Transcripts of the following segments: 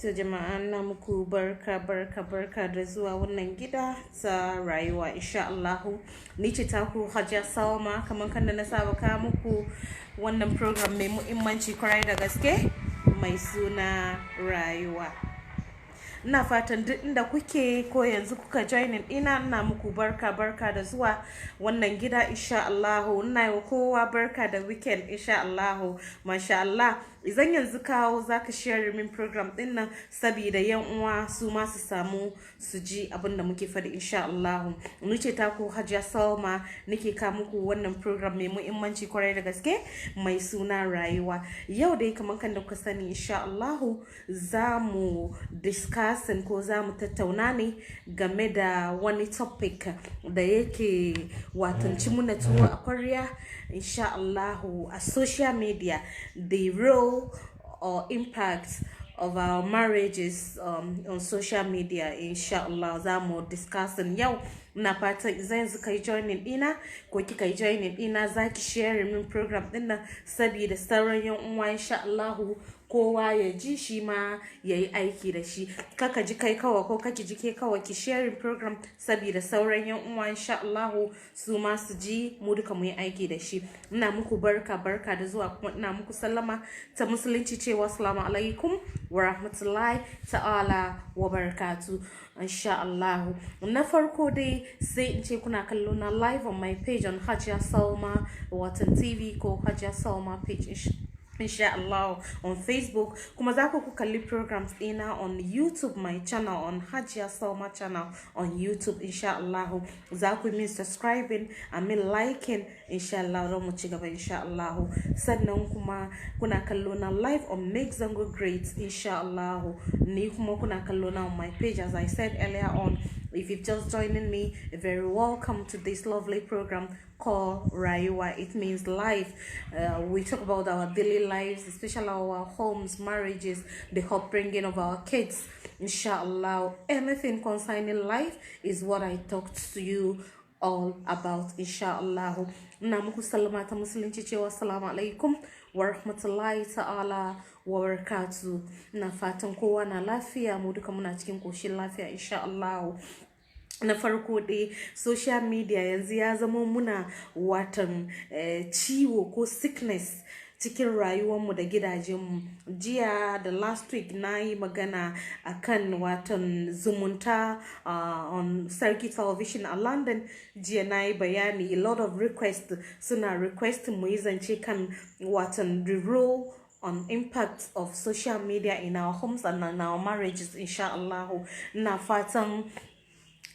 To jama'a na muku barka da zuwa wannan gida ta rayuwa insha Allahu. Ni ce taku Hajiya Salma, kamar kan da na saba ka muku wannan program mai muhimmanci kwarai da gaske mai suna rayuwa. Ina fatan duk inda kuke ko yanzu kuka joinin ina muku barka da zuwa wannan gida insha Allahu. Ina yi kowa barka da weekend insha Allahu. Masha Allah. Idan yanzu kawo zaka share min program din nan saboda yan uwa su ma su samu su ji abin da muke faɗi insha Allahu. Ni ce taku Hajiya Salma, nake ka muku wannan program mai muhimmanci kwarai da gaske mai suna rayuwa. Yau dai kamar kan da kuka sani insha Allahu za mu discussing ko za mu tattauna ne game da wani topic da yake watanci muna tuwo a kwarya insha Allahu a social media, the role or impact of our marriages on social media insha Allah za mu discussing yau. Na fata idan suka yi joining dina ko kika yi joining dina zaki share min program din nan saboda sauran yan uwa insha Allahu kowa ya ji shi ma ya yi aiki da shi. Kaka ji kai kawai ko kaki ji ke kawai ki sharing program saboda sauran yan uwa insha Allahu su ma su ji mu duka mu yi aiki da shi. Ina muku barka da zuwa kuma ina muku sallama ta musulunci cewa assalamu alaikum wa rahmatullahi ta'ala wa barakatuh insha Allahu. Na farko dai sai in ce kuna kallo na live on my page on Hajiya Salma Watan TV ko Hajiya Salma page insha Allah on Facebook. Kuma za ku kalli programs dina on YouTube, my channel on Hajiya Salma channel on YouTube insha Allah. Za ku min subscribing and min liking insha Allah don mu ci gaba insha Allah. Sannan kuma kuna kallo na live on Make Zango Great insha Allah. Ni kuma kuna kallo na on my page as I said earlier on. If you've just joining me, very welcome to this lovely program called Rayuwa. It means life. We talk about our daily lives, especially our homes, marriages, the upbringing of our kids. Inshallah, anything concerning life is what I talked to you all about. Inshallah. Na muku salama ta musulunci cewa assalamu alaikum wa rahmatullahi ta'ala wa barakatuh. Na fatan kowa na lafiya, mu duka muna cikin koshin lafiya insha Allah. Na farko dai social media yanzu ya zama muna watan ciwo ko sickness cikin rayuwarmu da gidajenmu. Jiya da last week na yi magana akan watan zumunta on Sarki Television a London. Jiya na yi bayani, a lot of requests suna request mu yi zance kan watan the role on impact of social media in our homes and in our marriages inshallah. Na fatan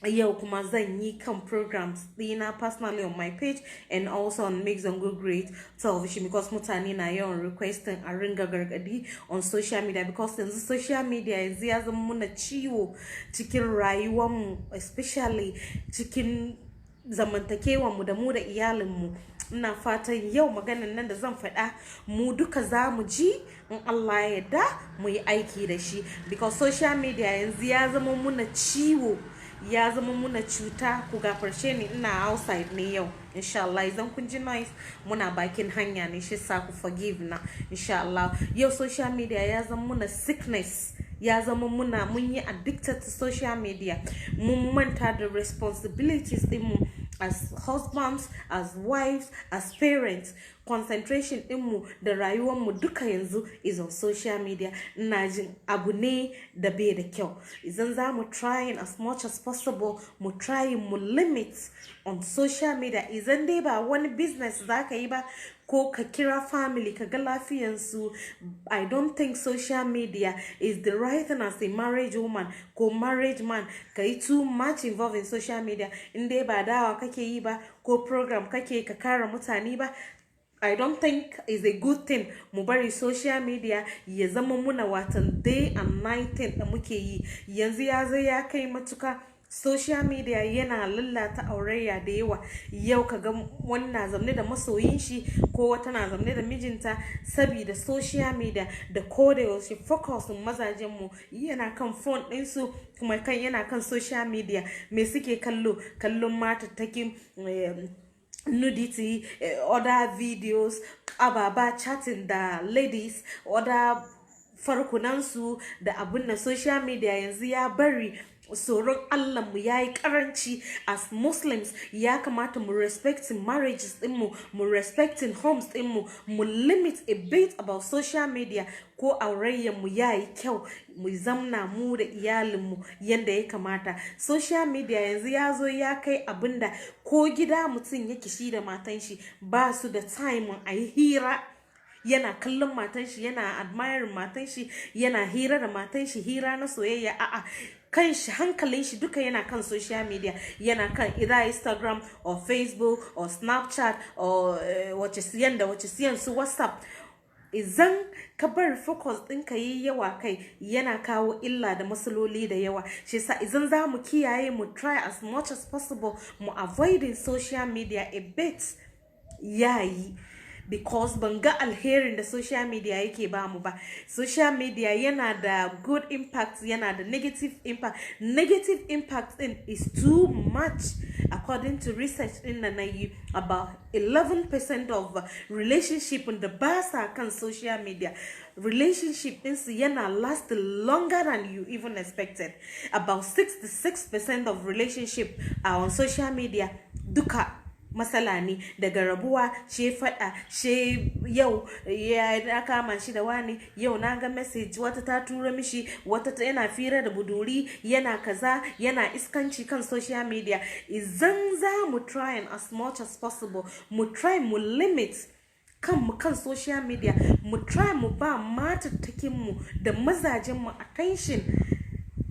yau kuma zan yi kan programs dina personally on my page and also on Make Zango Great Television because mutane na yawan requesting a ringa gargadi on social media because yanzu social media yanzu ya zama muna ciwo cikin rayuwarmu, especially cikin zamantakewarmu da mu da iyalinmu. Ina fatan yau maganan nan da zan faɗa mu duka za mu ji in Allah ya yarda mu yi aiki da shi because social media yanzu ya zama muna ciwo, ya zama muna cuta. Ku gafarce ni ina outside ne yau inshallah. Idan kun ji noise muna bakin hanya ne, shi sa ku forgive na inshallah. Yau social media ya zama muna sickness, ya zama muna mun yi addicted to social media. Mun manta da responsibilities dinmu as husbands, as wives, as parents. Concentration dinmu da rayuwarmu duka yanzu is on social media. Ina jin abu ne da bai da kyau. Idan za mu trying as much as possible mu try mu limit on social media. Idan dai ba wani business za ka yi ba ko ka kira family ka ga lafiyansu, I don't think social media is the right thing as a marriage woman ko marriage man ka yi too much involved in social media. In dai ba dawa kake yi ba ko program kake ka kare mutane ba, I don't think is a good thing mu bari social media ya zama muna watan day and night thing da muke yi. Yanzu ya zai ya kai matuka social media yana lallata aurayya da yawa. Yau kaga wani na zamne da masoyin shi ko wata na zamne da mijinta saboda social media da koda yaushe focus mazajen mu yana kan phone din su kuma yana kan social media. Me suke kallon matattakin nudity, other videos, ababa chatting da ladies, other farkunansu da abun na social media yanzu ya bari tsoron Allah mu yayi karanci. As Muslims ya kamata mu respecting marriages din mu respecting homes din mu limit a bit about social media ko aurayyan mu yayi kyau mu zamna mu da iyalin mu yanda ya kamata. Social media yanzu ya zo ya kai abinda ko gida mutum yake shi da matan shi ba su da time a yi hira, yana kallon matan shi, yana admiring matan shi, yana hira da matan shi, hira na soyayya. A'a, kan shi hankalin shi duka yana kan social media, yana kan either Instagram or Facebook or Snapchat or wace siyan su WhatsApp. Idan ka bar focus ɗinka yi yawa kai yana kawo illa da matsaloli da yawa. Shi yasa idan za mu kiyaye mu try as much as possible mu avoiding social media a bit yayi, because ban ga alherin da social media yake ba mu ba. Social media yana da good impact, yana da negative impact. Negative impact din is too much. According to research in na yi, about 11% of relationship in the basa kan social media, relationship din su yana last longer than you even expected. About 66% of relationship are on social media duka matsala ne, daga rabuwa she fada she yau ya kama shi da wani, yau na ga message wata ta tura mishi, wata yana fira da buduri, yana kaza, yana iskanci kan social media. Idan za mu try and as much as possible mu try mu limit kan social media, mu try mu ba matattakin mu da mazajen mu attention.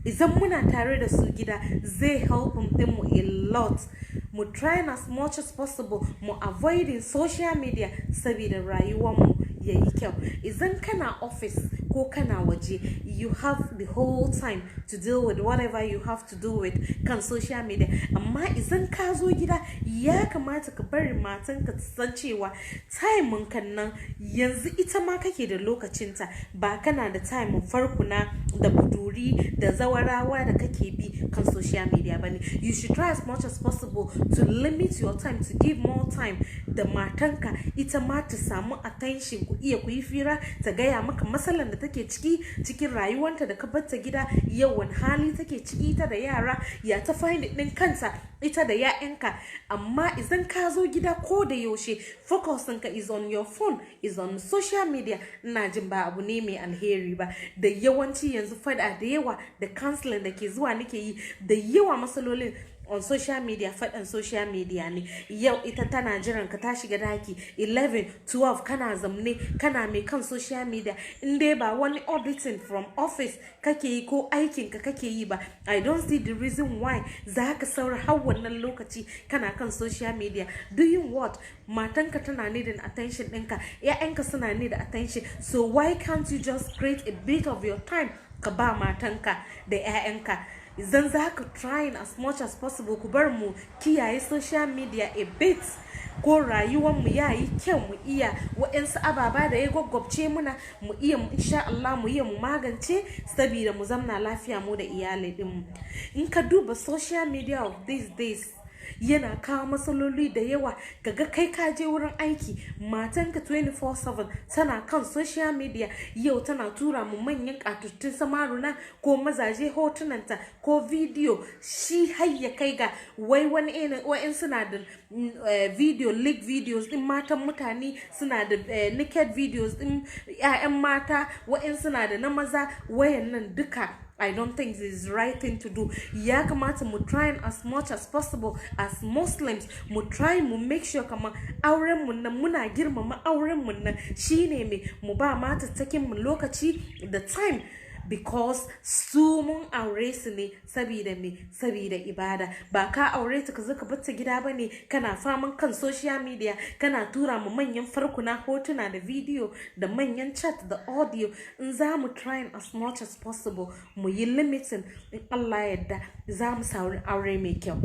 Idan muna tare da su gida zai help din mu a lot. Mu try as much as possible mu avoiding social media saboda rayuwar mu yayi kyau. Idan kana office ko kana waje, you have the whole time to deal with whatever you have to do with kan social media. Amma idan ka zo gida ya kamata ka bari matanka ta san cewa time kan nan yanzu ita ma kake da lokacinta, ba kana da time farkuna da buduri da zawarawa da kake bi kan social media bane. You should try as much as possible to limit your time, to give more time da matanka, ita ma ta samu attention, ku iya ku yi fira, ta gaya maka matsalan da take cikin rayuwanta da ka barta gida, yau wani hali take ciki ita da yara, ya ta find din kanta ita da ya'yanka. Amma idan ka zo gida ko da yaushe focus ɗinka is on your phone, is on social media, ina jin ba abu ne mai alheri ba. Da yawanci yanzu fada da yawa da counseling da ke zuwa nake yi, da yawa matsalolin on social media, faɗan social media ne. Yau ita tana jiran ka ta shiga daki 11, 12 kana zamne kana mai kan social media. In dai ba wani auditing from office kake yi ko aikin ka kake yi ba, I don't see the reason why za ka saura har wannan lokaci kana kan social media doing what? Matanka tana needing attention ɗinka, 'ya'yanka suna need attention, so why can't you just create a bit of your time ka ba matanka da 'ya'yanka? Idan za ka trying as much as possible ku bar mu kiyaye social media a bit, ko rayuwar mu yayi kyau, mu iya wa'ansu ababa da ya gwaggwabce muna mu iya insha Allah mu iya mu magance saboda mu zamna lafiya mu da iyalai din mu. In ka duba social media of these days yana kawo matsaloli da yawa. Kaga kai ka je wurin aiki, matanka 24/7 tana kan social media, yau tana tura mu manyan katuttun samaruna ko mazaje hotunanta ko video, shi har ya kai ga wai wa'in suna da video leak videos din matan mutane, suna da naked videos din 'ya'yan mata, wa'in suna da na maza. Wayannan duka I don't think this is the right thing to do. Ya kamata mu try as much as possible as Muslims, mu try mu make sure kama auren mu nan muna girmama auren mu nan shine me mu ba matattakin mu lokaci da time, because su mun aure su ne sabida me sabida ibada. Ba ka aure ta ka zo ka bar ta gida bane kana faman kan social media kana tura mu manyan farkuna hotuna da video da manyan chat da audio. In za mu try as much as possible mu yi limiting, in Allah yadda za mu samu aure mai kyau.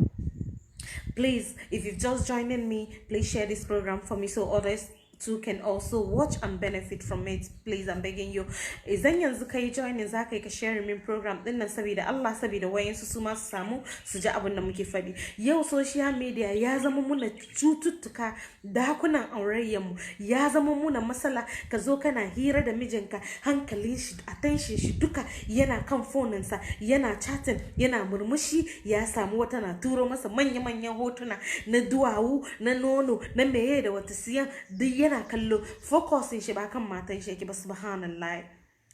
Please, if you've just joining me, please share this program for me so others too can also watch and benefit from it. Please, I'm begging you. Idan yanzu kai joining za ka yi ka share min program din nan saboda Allah, saboda wayansu su ma su samu su ji abin da muke faɗi. Yau social media ya zama muna cututtuka, dakunan aurayyanmu ya zama muna matsala. Ka zo kana hira da mijinka, hankalin shi, attention shi duka yana kan foninsa, yana chatting, yana murmushi, ya samu wata na turo masa manya-manyan hotuna na duwawu, na nono, na meye da wata siyan duk yana kallo. Focusin shi ba kan matan shi yake ba. Subhanallah,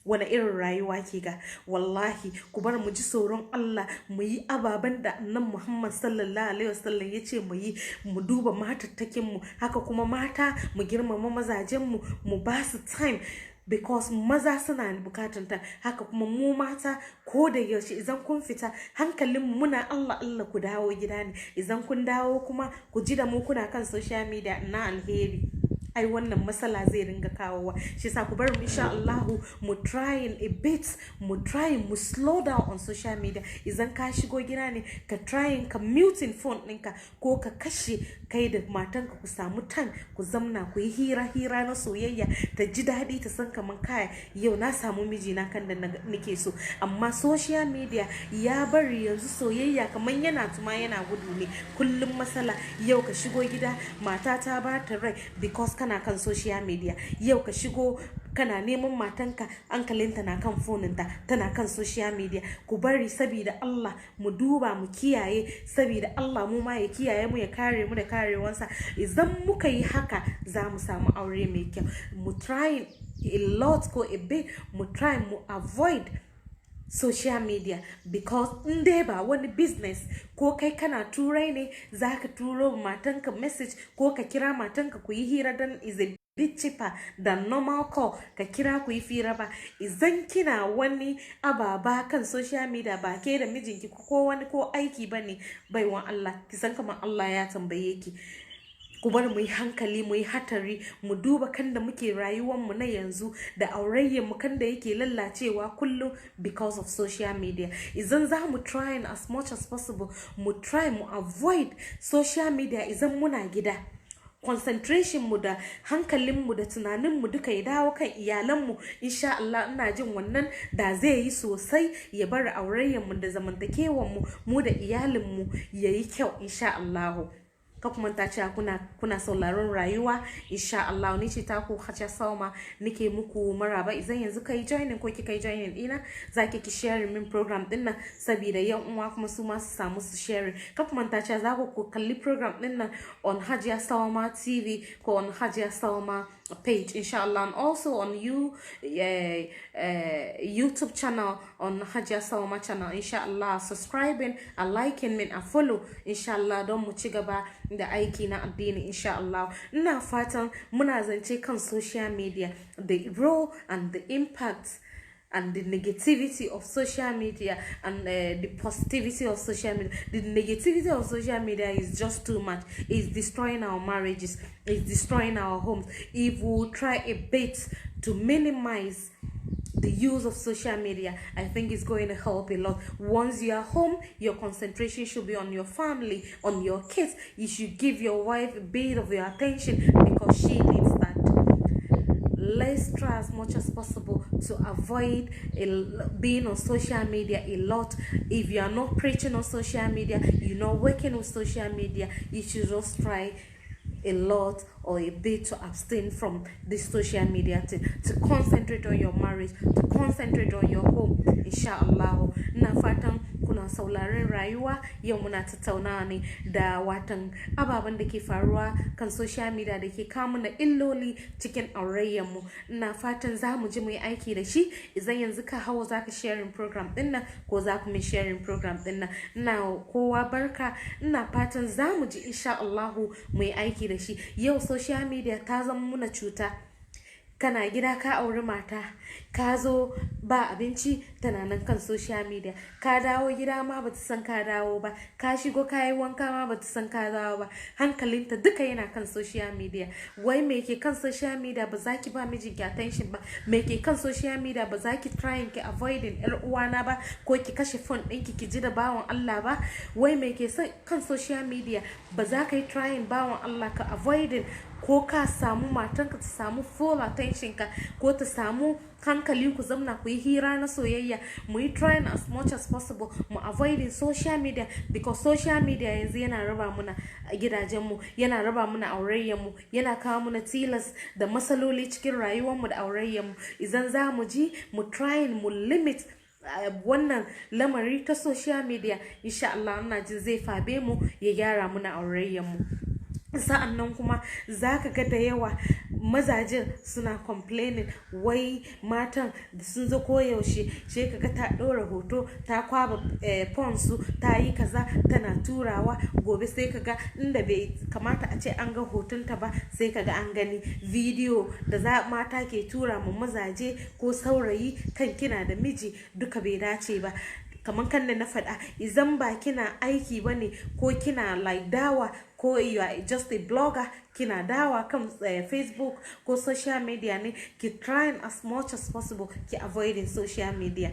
wani irin rayuwa ke ga? Wallahi ku bar mu ji tsoron Allah, mu yi ababen da annan Muhammad sallallahu alaihi wasallam ya ce mu yi, mu duba matattakin mu, haka kuma mata mu girmama mazajen mu, mu ba su time because maza suna bukatun ta. Haka kuma mu mata ko da yaushe idan kun fita hankalin mu muna Allah Allah ku dawo gida ne. Idan kun dawo kuma ku ji da mu kuna kan social media na alheri. Ai wannan matsala zai ringa kawowa. Shi yasa ku bar mu insha Allah mu trying a bit, mu trying mu slow down on social media. Idan ka shigo gida ne ka trying ka muting phone ɗinka ko ka kashe, kai da matanka ku samu time ku zamna ku yi hira na soyayya, ta ji daɗi, ta san kaman kaya yau na samu mijina kan da nake so. Amma social media ya bari yanzu soyayya kaman yana tuma yana gudu ne. Kullum matsala. Yau ka shigo gida mata ta ba ta rai because kana kan social media. Yau ka shigo kana neman matanka, hankalinta na kan foninta, tana kan social media. Ku bari saboda Allah mu duba mu kiyaye, saboda Allah mu ma ya kiyaye mu, ya kare mu da karewansa. Idan muka yi haka za mu samu aure mai kyau. Mu try a lot ko a bit, mu try mu avoid social media because in dai ba wani business ko kai kana turai ne za ka turo matanka message ko ka kira matanka ku yi hira dan is a bit cheaper than normal call, ka kira ku yi fira ba. Idan kina wani ababa kan social media ba ke da mijinki ko wani ko aiki bane, baiwan Allah ki san kamar Allah ya tambaye ki. Ku bar mu yi hankali, mu yi hatari, mu duba kan da muke rayuwar mu na yanzu da aurayyen mu kan da yake lallacewa kullum because of social media. Idan za mu try as much as possible mu try mu avoid social media idan muna gida. Concentration mu da hankalin mu da tunanin mu duka ya dawo kan iyalan mu. Insha Allah ina jin wannan da zai yi sosai, ya bar aurayyen mu da zamantakewan mu da iyalin mu yayi kyau insha Allah. Ka kuma ta ce kuna sauraron rayuwa insha Allah. Ni ce taku Hajiya Salma, nike muku maraba. Idan yanzu kai joining ko kika joining dina, zaki ki share min program din nan saboda yan uwa kuma su ma su samu su share. Ka kuma ta ce za ku kalli program din nan on Hajiya Salma TV ko on Hajiya Salma page inshallah, and also on YouTube channel on Hajiya Salma channel inshallah. Subscribing and liking me and follow inshallah don mu ci gaba da aiki na addini inshallah. Ina fatan muna zance kan social media, the role and the impact and the negativity of social media and the positivity of social media. The negativity of social media is just too much. It's destroying our marriages, it's destroying our homes. If we try a bit to minimize the use of social media, I think it's going to help a lot. Once you are home, your concentration should be on your family, on your kids. You should give your wife a bit of your attention because she needs that. Let's try as much as possible to avoid being on social media a lot. If you are not preaching on social media, you're not working with social media, you should just try a lot or a bit to abstain from this social media, to concentrate on your marriage, to concentrate on your home inshallah. Na fatan kuna sauraron rayuwa. Yau muna tattaunawa ne da watan ababen da ke faruwa kan social media da ke kawo mana illoli cikin aurayyan mu. Ina fatan za mu ji mu yi aiki da shi. Idan yanzu ka hawo za ka sharing program din nan ko za ku min sharing program din nan, ina kowa barka. Ina fatan za mu ji insha Allah mu yi aiki da shi. Yau social media ta zama muna cuta. kana gida ka auri mata ka zo ba abinci tana nan kan social media, ka dawo gida ma bata san ka dawo ba, ka shigo ka yi wanka ma bata san ka dawo ba, hankalinta duka yana kan social media. Wai me ke kan social media ba za ki ba mijinki attention ba? Me ke kan social media ba za ki trying ki avoiding yar uwana ba, ko ki kashe phone ɗinki ki ji da bawan Allah ba? Wai me ke kan social media ba za ka yi trying bawan Allah ka avoiding, ko ka samu matanka ta samu full attention ka, ko ta samu hankali ku zamna ku yi hira na soyayya? Mu yi trying as much as possible mu avoiding social media, because social media yanzu yana raba muna gidajenmu, yana raba muna aurayyanmu, yana kawo muna tilas da matsaloli cikin rayuwarmu da aurayyanmu. Idan za mu ji mu trying mu limit wannan lamari ta social media, insha Allah ina jin zai fabe mu ya gyara muna aurayyanmu. Sa'an nan kuma za ka ga da yawa mazajen suna complaining wai matan da sun zo koyaushe sai ka ga ta ɗora hoto ta kwaba su ta yi kaza tana turawa, gobe sai ka ga inda bai kamata a ce an ga hotunta ba sai ka ga an gani video da mata ke tura mu mazaje ko saurayi kan kina da miji, duka bai dace ba. Kamar kan da na faɗa, idan ba kina aiki ba ne ko kina like dawa, ko you are just a blogger kina dawa kan Facebook ko social media ne, ki trying as much as possible ki avoiding social media.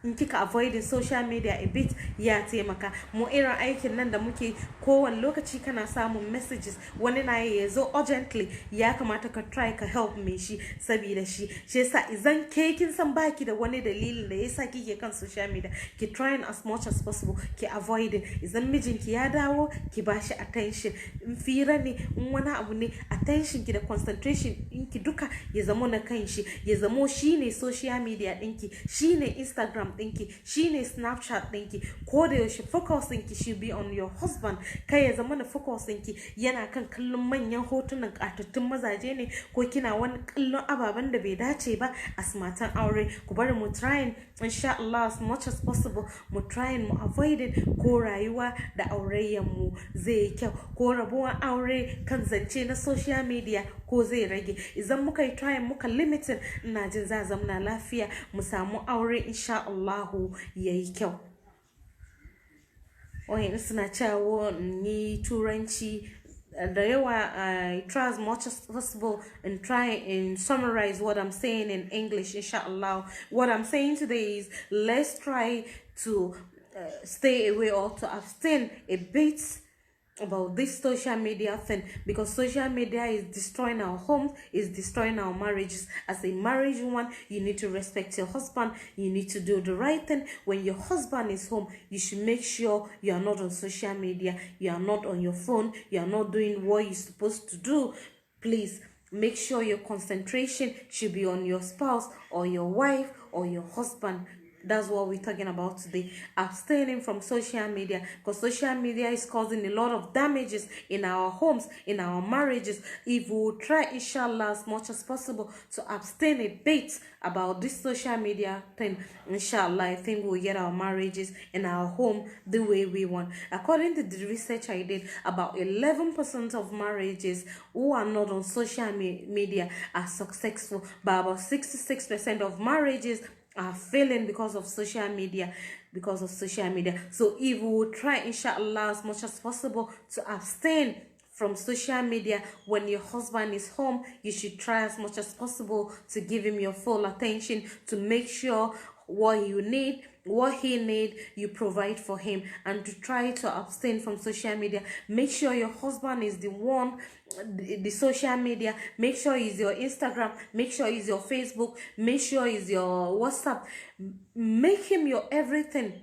In kika avoiding social media a bit ya taimaka. Mu irin aikin nan da muke kowane lokaci kana samun messages, wani na ya zo urgently, ya kamata ka try ka help me shi saboda shi yasa idan ke kin san baki da wani dalilin da yasa kike kan social media, ki trying as much as possible ki avoiding. Idan mijinki ya dawo ki bashi attention, in fira ne in wani abu ne, attention ki da concentration ɗinki duka ya zamo na kan shi, ya zamo shine social media ɗinki, shine Instagram ɗinki, shine Snapchat ɗinki. Ko da yaushe focus ɗinki should be on your husband. Kai ya zama na focus ɗinki yana kan kallon manyan hotunan ƙatattun mazaje ne, ko kina wani kallon ababen da bai dace ba as matan aure. Ku bari mu trying insha Allah as much as possible mu trying mu avoiding, ko rayuwa da aurayyan mu zai yi kyau, ko rabuwan aure kan zance na social media ko zai rage. Idan muka yi trying muka limitin, ina jin za zamna lafiya mu samu aure insha Allahu yayi kyau. Wai suna cewa ni turanci da yawa, I try as much as possible and try and summarize what I'm saying in English, inshallah. What I'm saying today is, let's try to stay away or to abstain a bit about this social media thing, because social media is destroying our homes, is destroying our marriages. As a married woman, you need to respect your husband, you need to do the right thing. When your husband is home, you should make sure you are not on social media, you are not on your phone, you are not doing what you're supposed to do. Please make sure your concentration should be on your spouse or your wife or your husband. That's what we're talking about today. Abstaining from social media, because social media is causing a lot of damages in our homes, in our marriages. If we will try, inshallah, as much as possible to abstain a bit about this social media thing, inshallah, I think we'll get our marriages and our home the way we want. According to the research I did, about 11% of marriages who are not on social media are successful, but about 66% of marriages are failing because of social media. So if we will try, inshallah, as much as possible to abstain from social media when your husband is home, you should try as much as possible to give him your full attention, to make sure what he need, you provide for him, and to try to abstain from social media. Make sure your husband is the one, the social media. Make sure he's your Instagram, make sure he's your Facebook, make sure he's your WhatsApp. Make him your everything.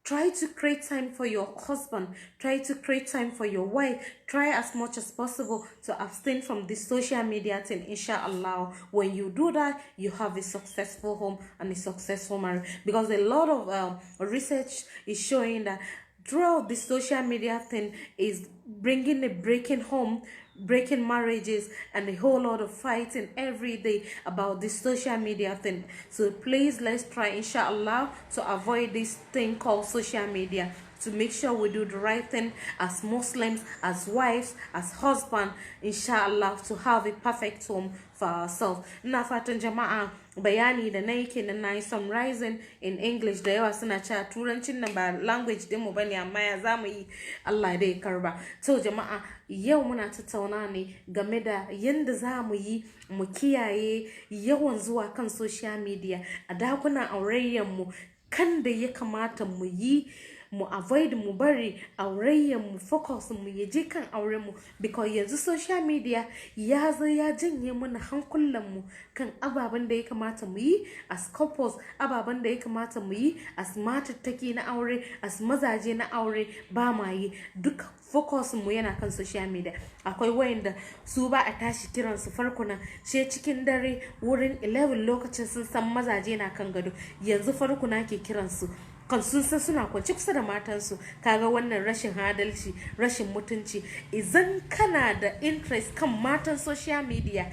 Try to create time for your husband. Try to create time for your wife. Try as much as possible to abstain from this social media thing, inshallah. When you do that, you have a successful home and a successful marriage. Because a lot of research is showing that throughout this social media thing is bringing a breaking home, breaking marriages, and a whole lot of fighting every day about this social media thing. So please, let's try, inshallah, to avoid this thing called social media. to make sure we do the right thing as Muslims, as wives, as husbands, inshallah, to have a perfect home for ourselves. Ina fatan jama'a bayani da na yake nan nayi summarizing in English da yawa suna cewa turancin nan ba language din mu bane amma ya zamu yi Allah dai karba. To jama'a yau muna tattauna ne game da yanda zamu yi mu kiyaye yawan zuwa kan social media a dakunan aurayyan mu kan da ya kamata mu yi mu avoid mu bari aurayyan mu focus mu yaje kan auren mu because yanzu social media ya zo ya janye mana hankulan mu kan ababen da ya kamata mu yi as couples, ababen da ya kamata mu yi as matattaki na aure, as mazaje na aure ba ma yi. Duk focus mu yana kan social media. Akwai wayanda su ba a tashi kiran su farko nan sai cikin dare wurin 11 lokacin sun san mazaje na kan gado, yanzu farko na ke kiran su kan sun san suna kwance kusa da matansu. Kaga wannan rashin adalci, rashin mutunci. Idan kana da interest kan matan social media,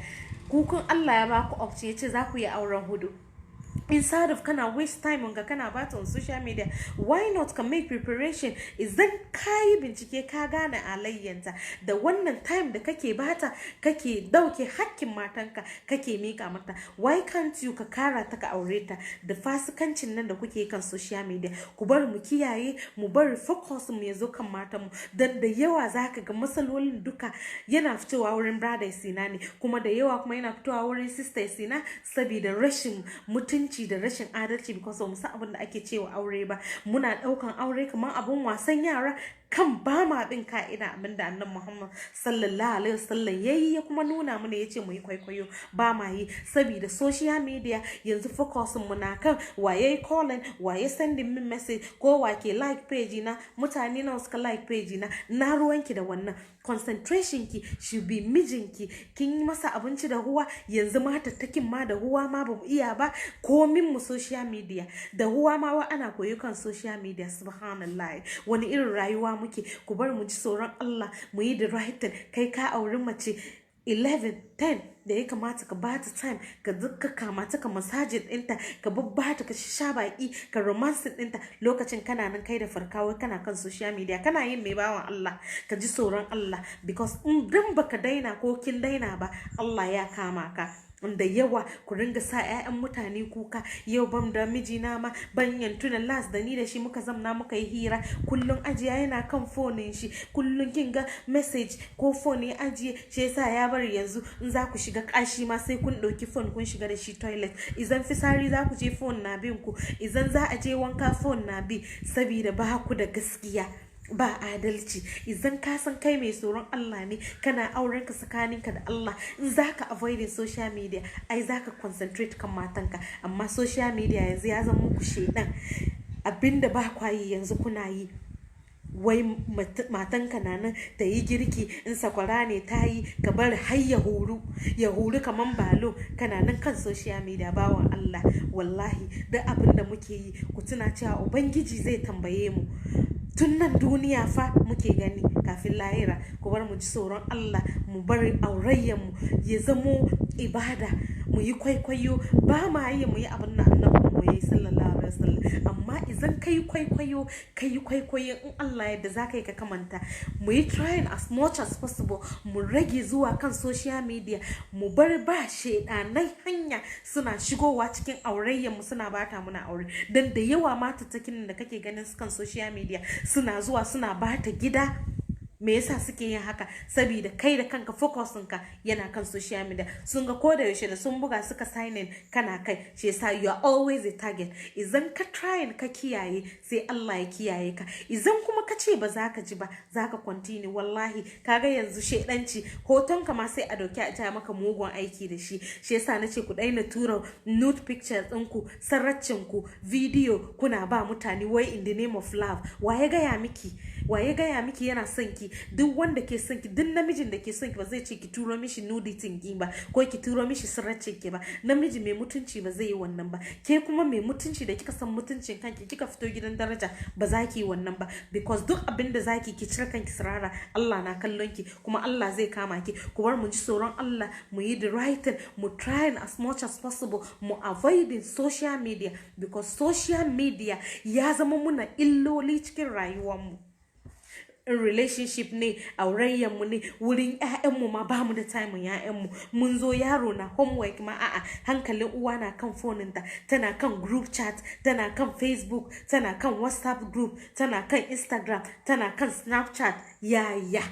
kukun Allah ya baku option yace za ku yi auren hudu, instead of kana waste time on kana bata on social media, why not ka make preparation? Idan kayi bincike ka gane alayyanta da wannan time da kake bata kake dauke hakkin matanka kake mika mata, why can't you ka kara ta ka aure ta? Da fasikancin nan da kuke kan social media ku bar mu kiyaye, mu bar focus mu yazo kan matan mu. Dan da yawa zaka ga masalolin duka yana fitowa wurin brother sina ne, kuma da yawa kuma yana fitowa wurin sister sina saboda rashin mutunci da rashin adalci, because mu san abin da ake cewa aure ba. Muna daukan aure kamar abun wasan yara, kan ba ma bin ka'ida abin da annabi Muhammad sallallahu alaihi wasallam yayi ya kuma nuna mana yace mu yi kwaikwayo, ba ma yi saboda social media. Yanzu focus mu na kan waye calling, waye sending min message, ko wake like page na, mutane nawa suka like page na ruwanki da wannan. Concentration ki should be mijinki. Kin yi masa abinci da huwa, yanzu matattakin ma da huwa ma bamu iya ba, komin mu social media da huwa ma wa ana koyo kan social media. Subhanallah, wani irin rayuwa muke? Ku bar mu ji tsoron Allah, mu yi the right thing. Kai ka auri mace 11 10 da ya kamata ka bata time, ka dukka kamata ka masajid ɗinta, ka babbata ka sha baki, ka romance ɗinta, lokacin kana nan kai da farkawa kana kan social media kana yin mai bawan Allah. Ka ji tsoron Allah, because in dan baka daina ko kin daina ba Allah ya kama ka. Da yawa ku ringa sa 'ya'yan mutane kuka, yau ban da mijina ma ban yantuna last da ni da shi muka zamna muka yi hira, kullun ajiya yana kan fonin shi, kullun kin ga message ko phone ya ajiye, shi yasa ya bari yanzu in za ku shiga kashi ma sai kun dauki phone kun shiga da shi toilet, idan fisari za ku je phone na bin ku, idan za a je wanka phone na bi, saboda ba ku da gaskiya, ba adalci. Idan ka san kai mai tsoron Allah ne, kana auren ka tsakaninka da Allah, in zaka avoid social media ai zaka concentrate kan matanka. Amma social media yanzu ya zama muku shedan, abinda ba kwayi yanzu kuna yi. Wai matanka na nan ta yi girki, in sakwara ne ta yi ka bar har ya huru kaman balo, kana nan kan social media. Bawan Allah, wallahi duk abin da muke yi ku tuna cewa ubangiji zai tambaye mu. Tun nan duniya fa muke gani kafin lahira. Ku bar mu ji tsoron Allah, mu bar aurayyan mu ya zamo ibada, mu yi kwaikwayo. Ba ma yi mu yi abin da annabi mu yi sallallahu alaihi wasallam, amma idan kai kwaikwayo in Allah yadda zaka yi ka kamanta. Mu yi trying as much as possible, mu rage zuwa kan social media, mu bar ba shedanai hanya suna shigowa cikin aurayyan mu suna bata muna aure. Dan da yawa matattakin da kake ganin su kan social media suna zuwa suna bata gida. Me yasa suke yin haka? Saboda kai da kanka focusinka yana kan social media. Sun ga ko da yaushe da sun buga suka sign in kana kai, shi yasa you are always a target. Idan ka trying ka kiyaye sai Allah ya kiyaye ka, idan kuma ka ce ba za ka ji ba za ka continue. Wallahi kaga yanzu shedanci, hoton ka ma sai a dauki a ta maka mugun aiki da shi. Shi yasa nace ku daina tura nude pictures ɗinku, sarracin ku, video kuna ba mutane wai in the name of love. Waye gaya miki yana son ki? ki, duk wanda ke son ki, duk namijin da ke son ki ba zai ce ki turo mishi nuditin ki ba ko ki turo mishi sirracin ki ba. Namiji mai mutunci ba zai yi wannan ba. Ke kuma mai mutunci da kika san mutuncin kanki, kika fito gidan daraja, ba za ki yi wannan ba, because duk abin da zaki ki cire kanki sirara, Allah na kallon ki kuma Allah zai kama ki. Ku bar mu ji tsoron Allah, mu yi the right thing, mu try as much as possible mu avoiding social media, because social media ya zama muna illoli cikin rayuwar mu. In relationship ne, aurayyan mu ne, wurin ƴaƴan mu ma bamu da time ƴaƴan mu. Mun zo yaro na homework ma a'a, hankalin uwa na kan phonin ta, tana kan group chat, tana kan Facebook, tana kan WhatsApp group, tana kan Instagram, tana kan Snapchat. Yaya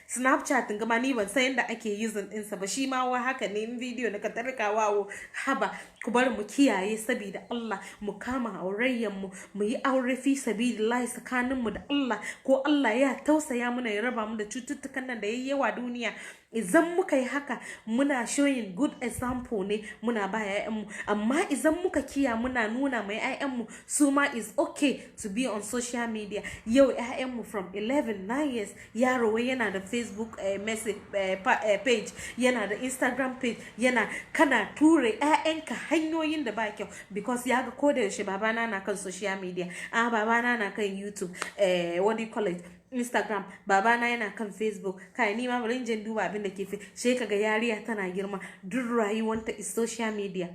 Snapchat gama ni ban san yadda ake using ɗinsa ba, shi ma wa haka ne, in video na ka tarkawa wo haba. Ku bar mu kiyaye sabida Allah, mu kama aurayyan mu, mu yi aure fi sabilillahi tsakanin mu da Allah, ko Allah ya tausaya mana ya raba mu da cututtukan nan da yayi yawa duniya. Idan muka yi haka muna showing good example ne, muna ba ƴaƴanmu. Amma idan muka kiya muna nuna mai ƴaƴanmu su ma is okay to be on social media. Yau ƴaƴanmu from 9 years yaro wai yana da Facebook message page, yana da Instagram page, yana kana ture ƴaƴanka hanyoyin da ba kyau, because ya ga ko da yaushe babana na kan social media, babana na kan YouTube, what do you call it, Instagram, babana yana kan Facebook. Kai ni ma bari in duba abin da ke fi, sai kaga yariya tana girma, duk rayuwanta is social media,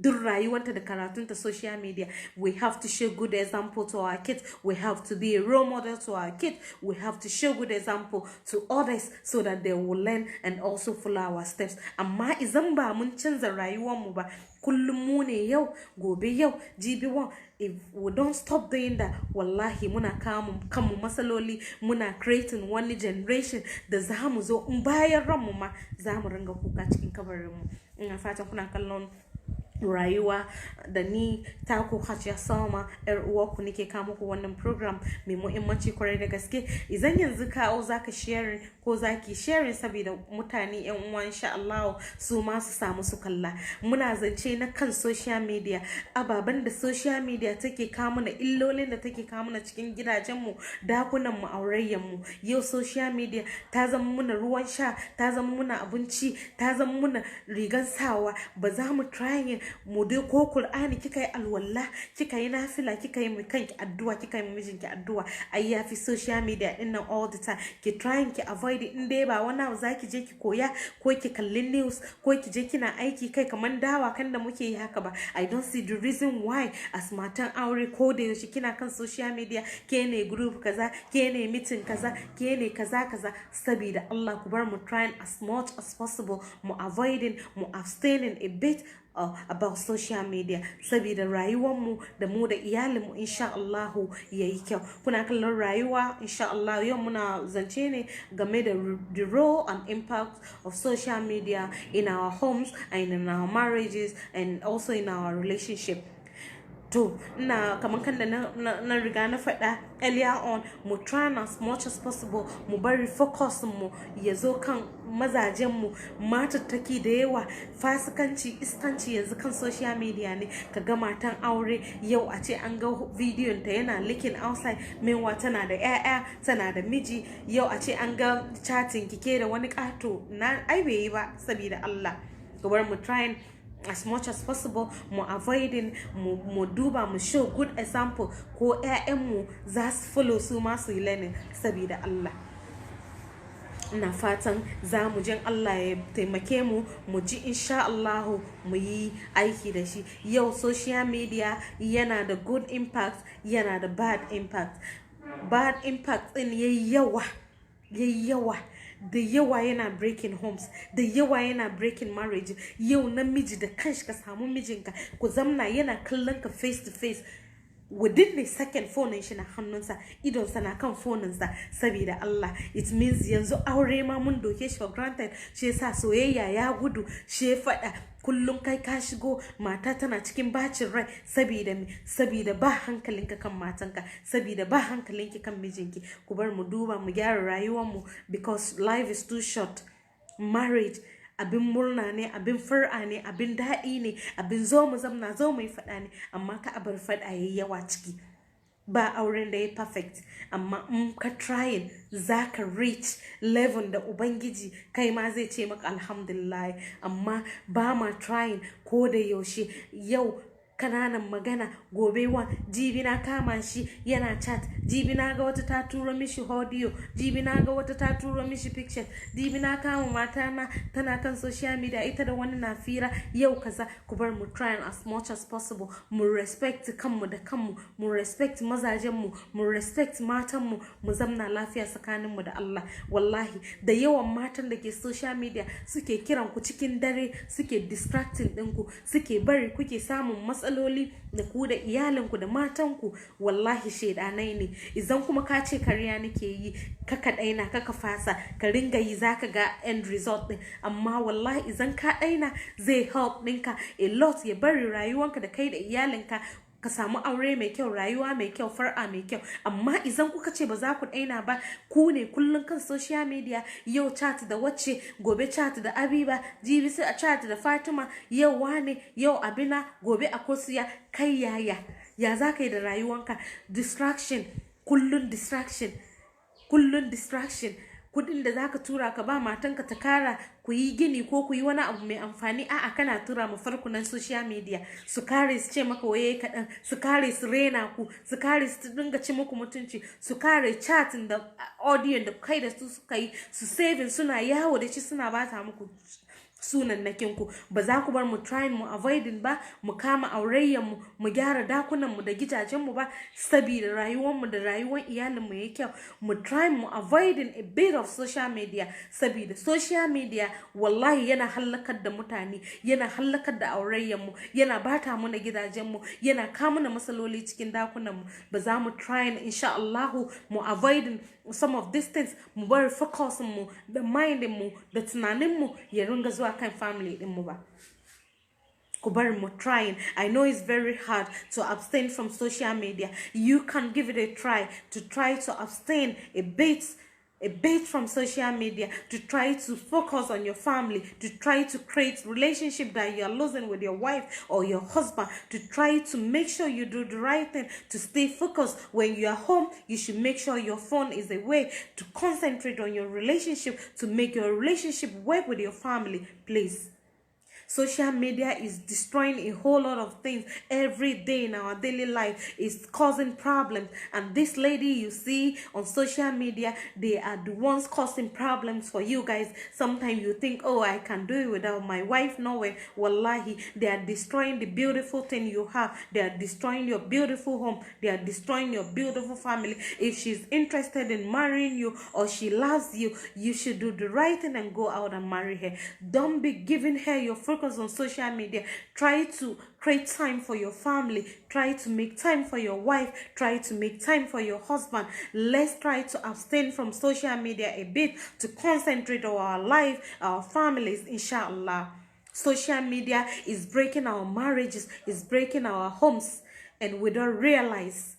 duk rayuwanta da karatunta social media. We have to show good example to our kids. We have to be a role model to our kids. We have to show good example to others so that they will learn and also follow our steps. Amma idan ba mun canza rayuwarmu ba, kullum mu ne yau, gobe yau, jibi wan. If we don't stop doing that, wallahi muna kanmu masaloli, muna creating one generation da za mu zo in bayan ranmu ma za mu ringa kuka cikin kabarinmu. Ina fatan kuna kallon rayuwa da ni taku Hajiya Salma, yar uwarku nake kawo muku wannan program mai muhimmanci kwarai da gaske. Idan yanzu kawo zaka share ko zaki share saboda mutane yan uwa insha Allah su ma su samu su kalla. Muna zance na kan social media, ababen da social media take kawo mana, illolin da take kawo mana cikin gidajen mu, dakunan mu, aurayyan mu. Yau social media ta zama muna ruwan sha, ta zama muna abinci, ta zama muna rigan sawa. Ba za mu trying mu dai ko Qur'ani kika yi alwala, kika yi nafila, kika yi mai kanki addu'a, kika yi mijinki addu'a, ai yafi social media din nan all the time. Ki trying ki avoid in dai ba wani abu zaki je ki koya ko ki kalli news ko ki je kina aiki kai kaman dawa kan da muke yi haka ba. I don't see the reason why as matan aure ko da yaushe kina kan social media, ke ne group kaza, ke ne meeting kaza, ke ne kaza kaza. Sabida Allah ku bar mu trying as much as possible mu avoiding, mu abstaining a bit about social media, saboda rayuwar mu da mu da iyalin mu insha Allah yayi kyau. Kuna kallon rayuwa insha Allah, yau muna zance ne game da the role and impact of social media in our homes and in our marriages and also in our relationship. To na kaman kan da na riga na faɗa earlier on, mu try as much as possible mu bari focus mu ya zo kan mazajen mu. Matattaki da yawa fasikanci, iskanci yanzu kan social media ne. Kaga matan aure yau a ce an ga bidiyon ta yana leaking outside, meanwhile tana da ƴaƴa, tana da miji. Yau a ce an ga chatting kike da wani ƙato, na ai bai yi ba. Saboda Allah ka bar mu trying as much as possible mu avoiding, mu duba, mu show good example, ko ƴaƴanmu za su follow su ma su yi learning. Saboda Allah ina fatan za mu jin Allah ya taimake mu, mu ji insha Allah mu yi aiki da shi. Yau social media yana da good impact, yana da bad impact. Bad impact din yayi yawa da yawa, yana breaking homes, da yawa yana breaking marriage. Yau namiji da kanshi ka samu mijinka ku zamna yana kallon ka face to face, within the second phone shi na hannunsa, idonsa na kan phoninsa. Saboda Allah, it means yanzu aure ma mun doke shi for granted. Shi yasa soyayya ya gudu, shi faɗa kullum kai ka shigo mata tana cikin bacin rai. Saboda ba hankalinka kan matanka, saboda ba hankalinki kan mijinki. Ku bar mu duba mu gyara rayuwar mu, because life is too short. Marriage abin murna ne, abin far'a ne, abin daɗi ne, abin zo mu zamna zo mu yi faɗa ne, amma ka abar faɗa yayi yawa ciki. ba auren da ya perfect, amma in ka trying za ka reach level da ubangiji kai ma zai ce maka alhamdulillah. Amma ba ma trying ko da yaushe, yau kananan magana, gobe wa jibi na kama shi yana chat, jibi na ga wata ta turo mishi audio, jibi na ga wata ta turo mishi picture, jibi na kama mata na tana kan social media ita da wani na fira yau kaza. Ku bar mu try as much as possible mu respect kanmu da kanmu, mu respect mazajen mu, mu respect matan mu, mu zamna lafiya tsakanin mu da Allah. Wallahi da yawan matan da ke social media suke kiran ku cikin dare, suke distracting ɗinku, suke bari kuke samun matsaloli da ku da iyalinku da matanku, wallahi shedanai ne. Idan kuma ka ce kariya nake yi, ka daina ka fasa ka ringa yi, zaka ga end result din. Amma wallahi idan ka daina zai help ɗinka a lot, ya bari rayuwanka da kai da iyalinka ka samu aure mai kyau, rayuwa mai kyau, far'a mai kyau. Amma idan kuka ce ba za ku daina ba, ku ne kullun kan social media, yau chat da wacce, gobe chat da Abiba, jibi sai a chat da Fatima, yau wane, yau Abina, gobe a Kosiya. Kai ya za ka yi da rayuwanka? Distraction, kullun distraction, kullun distraction. Kudin da zaka tura ka ba matanka ta kara ku yi gini ko ku yi wani abu mai amfani, a'a kana tura ma farkunan social media su kare su ce maka waye kaɗan, su kare su rena ku, su kare su dinga ci muku mutunci, su kare chatin da audio da kai da su suka yi, su saving suna yawo da shi suna bata muku sunannakin ku. Ba za ku bar mu trying mu avoiding ba, mu kama aurayyan mu, mu gyara dakunan mu da gidajen mu ba, saboda rayuwar mu da rayuwar iyalin mu yake kyau. Mu try mu avoiding a bit of social media, saboda social media wallahi yana halakar da mutane, yana halakar da aurayyan mu, yana bata mu na gidajen mu, yana kama na masaloli cikin dakunan mu. Ba za mu trying insha Allah mu avoiding some of these things, mu bari focus mu da mind mu da tunanin mu ya ringa zuwa kan family din mu ba. Ku bari mu trying. I know it's very hard to abstain from social media. You can give it a try to abstain a bit from social media, to try to focus on your family, to try to create relationship that you are losing with your wife or your husband, to try to make sure you do the right thing, to stay focused. When you are home, you should make sure your phone is a way to concentrate on your relationship, to make your relationship work with your family. Please. Social media is destroying a whole lot of things every day in our daily life. It's causing problems. And this lady you see on social media, they are the ones causing problems for you guys. Sometimes you think, oh, I can do it without my wife. No way. Wallahi, they are destroying the beautiful thing you have. They are destroying your beautiful home. They are destroying your beautiful family. If she's interested in marrying you or she loves you, you should do the right thing and go out and marry her. Don't be giving her your focus on social media. Try to create time for your family. Try to make time for your wife. Try to make time for your husband. Let's try to abstain from social media a bit to concentrate on our life, our families, inshallah. Social media is breaking our marriages, is breaking our homes, and we don't realize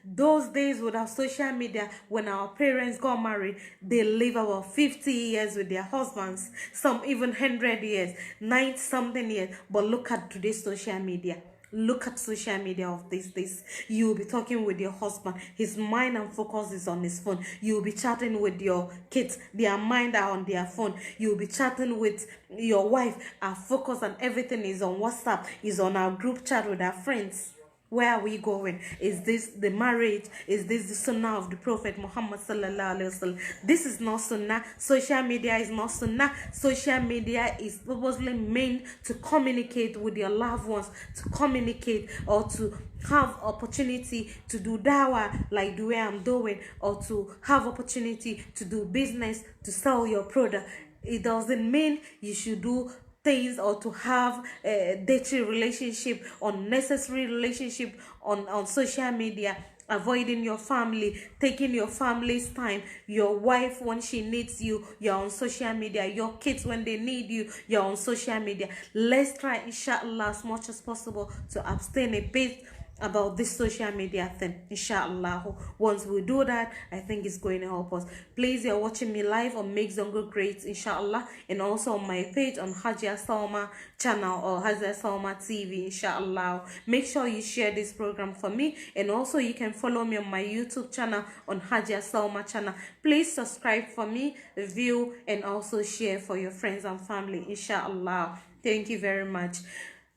those days without social media, when our parents got married, they live about 50 years with their husbands, some even 100 years, 90 something years. But look at today's social media. Look at social media of these days. You'll be talking with your husband, his mind and focus is on his phone. You'll be chatting with your kids, their mind are on their phone. You'll be chatting with your wife, our focus and everything is on WhatsApp, is on our group chat with our friends. Where are we going? Is this the marriage? Is this the sunnah of the Prophet Muhammad sallallahu alaihi wasallam? This is not sunnah. Social media is not sunnah. Social media is purposely meant to communicate with your loved ones, to communicate or to have opportunity to do dawah like the way I'm doing, or to have opportunity to do business, to sell your product. It doesn't mean you should do things or to have a dating relationship, unnecessary relationship on social media, avoiding your family, taking your family's time. Your wife when she needs you, you're on social media. Your kids when they need you, you're on social media. Let's try inshallah as much as possible to abstain a bit about this social media thing, inshallah. Once we do that, I think it's going to help us. Please, you're watching me live on Make Zongo Great, inshallah, and also on my page on Hajia Salma channel or Hajia Salma TV, inshallah. Make sure you share this program for me, and also you can follow me on my YouTube channel on Hajia Salma channel. Please subscribe for me, view, and also share for your friends and family, inshallah. Thank you very much.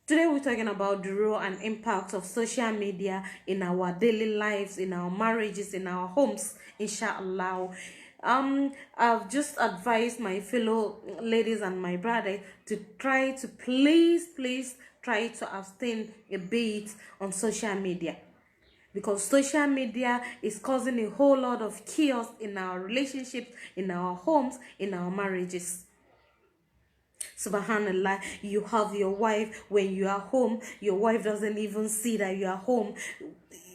Today we're talking about the role and impact of social media in our daily lives, in our marriages, in our homes, inshallah. I've just advised my fellow ladies and my brother to try to please try to abstain a bit on social media, because social media is causing a whole lot of chaos in our relationships, in our homes, in our marriages. Subhanallah, you have your wife, when you are home, your wife doesn't even see that you are home.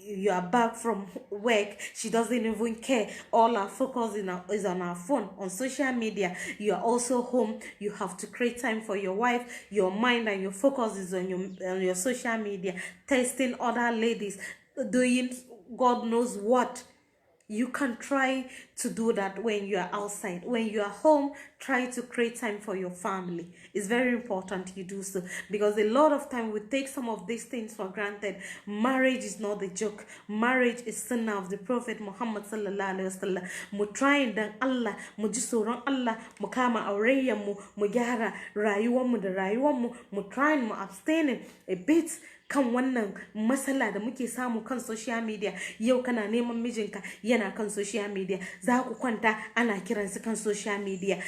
You are back from work, she doesn't even care. All our focus is on our phone, on social media. You are also home, you have to create time for your wife. Your mind and your focus is on your social media, testing other ladies, doing God knows what. You can try to do that when you are outside. When you are home, try to create time for your family. It's very important you do so, because a lot of time we take some of these things for granted. Marriage is not a joke. Marriage is sunnah of the Prophet Muhammad sallallahu alaihi wasallam. Mu trying dan Allah, mu ji tsoron Allah, mu kama aurayyan mu gyara rayuwar mu da rayuwar mu trying mu abstaining a bit kan wannan matsala da muke samu kan social media. Yau kana neman mijinka yana kan social media, za ku kwanta ana kiransu kan social media,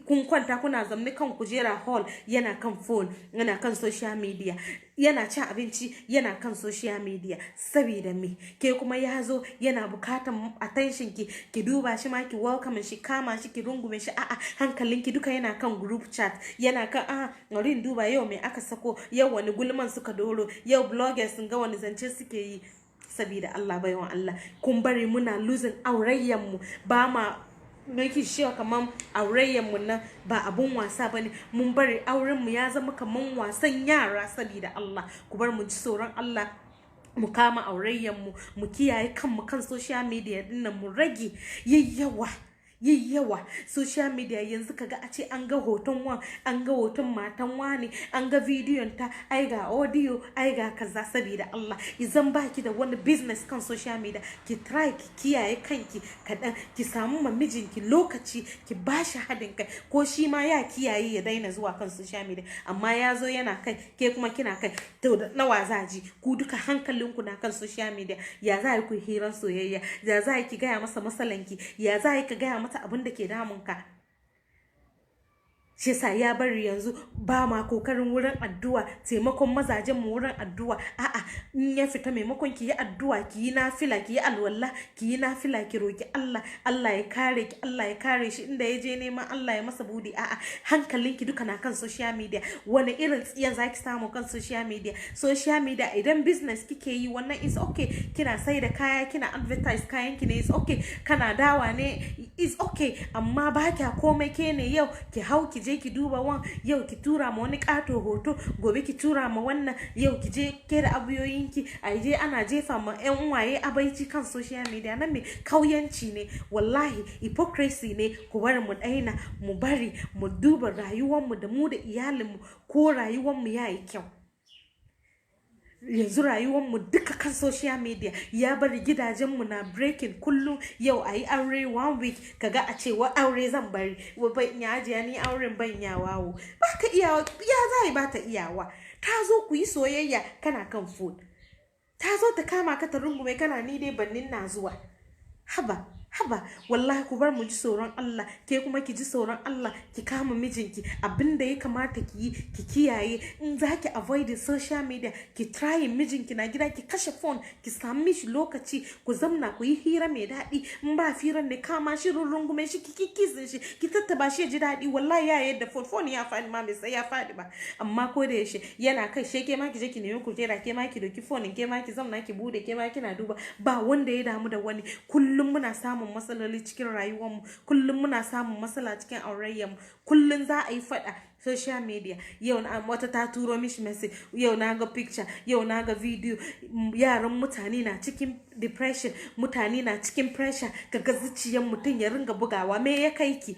kun kwanta kuna zamne kan kujera hall yana kan phone, yana kan social media, yana cin abinci yana kan social media. Saboda me? Ke kuma ya zo yana bukatan attention ki duba shi ma, ki welcome shi, kama shi, ki rungume shi. A'a, hankalinki duka yana kan group chat, yana kan rin duba yau me aka sako, yau wani gulman suka doro, yau bloggers sun ga wani zance suke yi. Sabida Allah, baiwan Allah, kun bari muna losing aurayyan mu, ba ma make sure kaman aurayyan mu nan ba abun wasa bane. Mun bari auren mu ya zama kaman wasan yara. Sabida Allah, ku bar mu ji tsoron Allah, mu kama aurayyan mu kiyaye kanmu kan social media dinnan, mu rage yawa social media. Yanzu kaga a ce an ga hoton an ga hoton matan wani, an ga bidiyon ta, ai ga audio, ai ga kaza. Saboda Allah, idan baki da wani business kan social media, ki try ki kiyaye kanki kadan, ki samu mijinki lokaci, ki bashi hadin kai, ko shi ma ya kiyaye ya daina zuwa kan social media. Amma ya zo yana kai, ke kuma kina kai, to nawa zaji? Ku duka hankalinku na kan social media. Ya za ku hiran soyayya? Ya za ki gaya masa masalanki? Ya za ka gaya mata abin da ke damunka? Shi yasa ya bari yanzu ba ma kokarin wurin addu'a, taimakon mazajen mu wurin addu'a. A'a, in ya fita maimakon ki yi addu'a, ki yi nafila, ki yi alwala, ki yi nafila, ki roki Allah, Allah ya kare ki, Allah ya kare shi inda ya je neman Allah ya masa budi. A'a, hankalinki duka na kan social media. Wani irin tsiya zaki samu kan social media? Social media idan business kike yi, wannan is okay. Kina sai da kaya, kina advertise kayan ki ne, is okay. Kana dawa ne, is okay. Amma ba kya komai, ke ne yau ki hau ki je ki duba wan, yau ki tura ma wani kato hoto, gobe ki tura ma wannan, yau ki je ke da abuyoyinki a je ana jefa ma yan uwaye abaici kan social media. Nan me kauyanci ne, wallahi hypocrisy ne. Ku bari mu daina, mu bari mu duba rayuwar mu da mu da iyalin mu, ko rayuwar mu yayi kyau. Yanzu rayuwar mu duka kan social media, ya bari gidajen mu na breaking kullum. Yau ayi aure 1 week, kaga a ce wa aure zan bari, wa ban ya ajiya ni auren ban yawawo. Ba ka iyawa, ya zai ba ta iyawa. Ta zo ku yi soyayya kana kan phone, ta zo ta kama ka ta rungume kana ni dai bannin na zuwa. Haba, wallahi ku bar mu ji tsoron Allah. Ke kuma ki ji tsoron Allah, ki kama mijinki. Abinda ya kamata ki yi, ki kiyaye. In za ki avoid social media, ki try mijinki na gida, ki kashe phone, ki sami shi lokaci, ku zamna ku yi hira mai daɗi. In ba firan ne, kama shi rungume shi, ki kisin shi, ki tattaba shi ya ji daɗi. Wallahi ya yadda phone ya faɗi ma bai sai ya faɗi ba. Amma ko da yaushe yana kai, she ke ma ki je ki nemi kujera, ke ma ki doki phone, ke ma ki zamna ki bude, ke ma kina duba. Ba wanda ya damu da wani. Kullum muna samun matsaloli cikin rayuwarmu, kullum muna samun matsala cikin aurayyarmu, kullum za a yi fada, social media. Yau na wata ta turo mishi message, yau na ga picture, yau na ga video. Yaran mutane na cikin depression, mutane na cikin pressure, kaga zuciyar mutum ya ringa bugawa. Me ya kai ki?